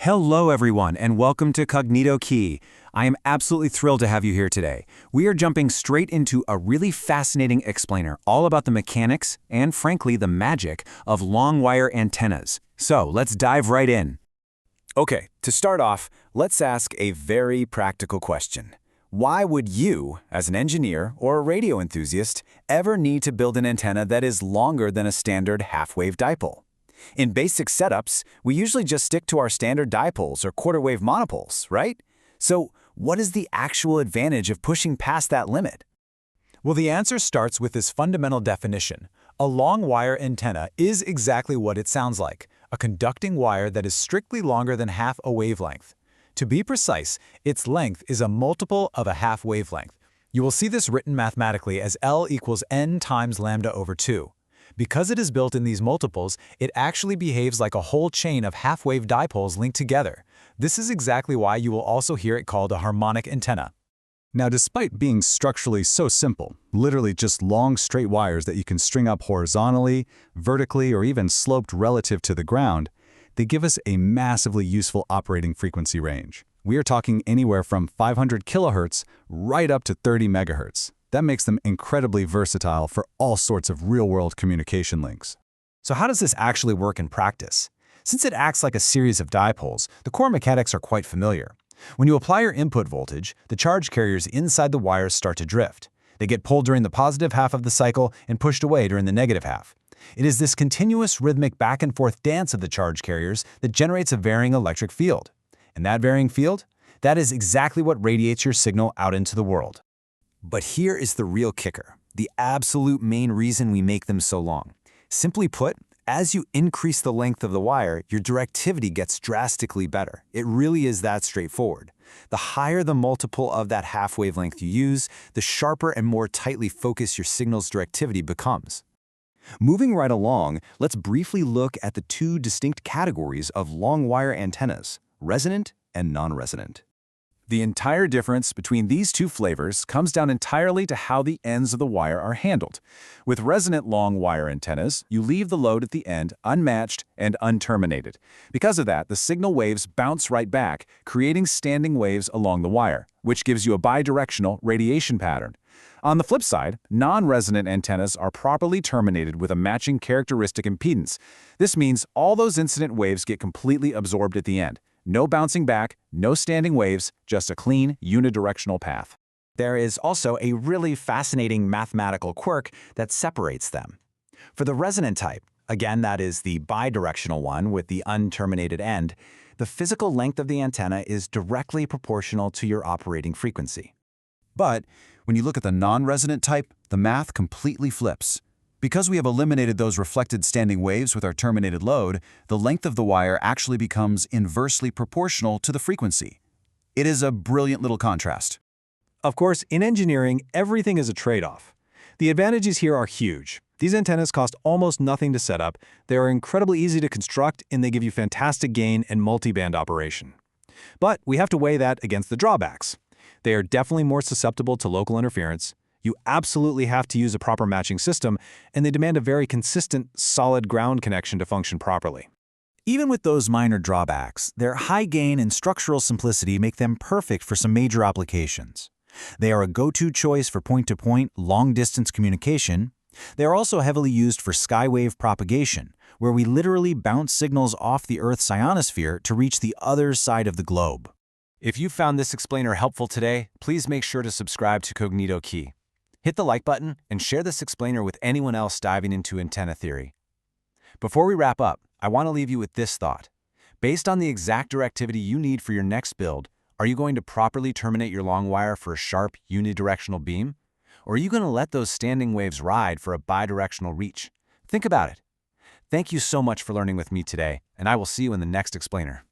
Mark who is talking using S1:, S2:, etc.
S1: Hello everyone and welcome to Kognito Key. I am absolutely thrilled to have you here today. We are jumping straight into a really fascinating explainer all about the mechanics and frankly the magic of long wire antennas. So let's dive right in. Okay, to start off, let's ask a very practical question. Why would you, as an engineer or a radio enthusiast, ever need to build an antenna that is longer than a standard half-wave dipole? In basic setups, we usually just stick to our standard dipoles or quarter-wave monopoles, right? So what is the actual advantage of pushing past that limit?
S2: Well, the answer starts with this fundamental definition. A long wire antenna is exactly what it sounds like, a conducting wire that is strictly longer than half a wavelength. To be precise, its length is a multiple of a half wavelength. You will see this written mathematically as L equals n times lambda over 2. Because it is built in these multiples, it actually behaves like a whole chain of half-wave dipoles linked together. This is exactly why you will also hear it called a harmonic antenna.
S3: Now, despite being structurally so simple, literally just long straight wires that you can string up horizontally, vertically, or even sloped relative to the ground, they give us a massively useful operating frequency range. We are talking anywhere from 500 kilohertz right up to 30 megahertz. That makes them incredibly versatile for all sorts of real-world communication links.
S2: So how does this actually work in practice? Since it acts like a series of dipoles, the core mechanics are quite familiar. When you apply your input voltage, the charge carriers inside the wires start to drift. They get pulled during the positive half of the cycle and pushed away during the negative half. It is this continuous rhythmic back-and-forth dance of the charge carriers that generates a varying electric field. And that varying field? That is exactly what radiates your signal out into the world.
S1: But here is the real kicker, the absolute main reason we make them so long. Simply put, as you increase the length of the wire, your directivity gets drastically better. It really is that straightforward. The higher the multiple of that half wavelength you use, the sharper and more tightly focused your signal's directivity becomes. Moving right along, let's briefly look at the two distinct categories of long wire antennas, resonant and non-resonant. The entire difference between these two flavors comes down entirely to how the ends of the wire are handled. With resonant long wire antennas, you leave the load at the end unmatched and unterminated. Because of that, the signal waves bounce right back, creating standing waves along the wire, which gives you a bidirectional radiation pattern. On the flip side, non-resonant antennas are properly terminated with a matching characteristic impedance. This means all those incident waves get completely absorbed at the end. No bouncing back, no standing waves, just a clean, unidirectional path.
S4: There is also a really fascinating mathematical quirk that separates them. For the resonant type, again that is the bidirectional one with the unterminated end, the physical length of the antenna is directly proportional to your operating frequency.
S1: But when you look at the non-resonant type, the math completely flips. Because we have eliminated those reflected standing waves with our terminated load, the length of the wire actually becomes inversely proportional to the frequency. It is a brilliant little contrast.
S2: Of course, in engineering, everything is a trade-off. The advantages here are huge. These antennas cost almost nothing to set up, they are incredibly easy to construct, and they give you fantastic gain and multi-band operation. But we have to weigh that against the drawbacks. They are definitely more susceptible to local interference. You absolutely have to use a proper matching system, and they demand a very consistent, solid ground connection to function properly.
S1: Even with those minor drawbacks, their high gain and structural simplicity make them perfect for some major applications. They are a go-to choice for point-to-point, long-distance communication. They are also heavily used for skywave propagation, where we literally bounce signals off the Earth's ionosphere to reach the other side of the globe. If you found this explainer helpful today, please make sure to subscribe to Kognito Key. Hit the like button and share this explainer with anyone else diving into antenna theory. Before we wrap up, I want to leave you with this thought. Based on the exact directivity you need for your next build, are you going to properly terminate your long wire for a sharp, unidirectional beam? Or are you going to let those standing waves ride for a bidirectional reach? Think about it. Thank you so much for learning with me today, and I will see you in the next explainer.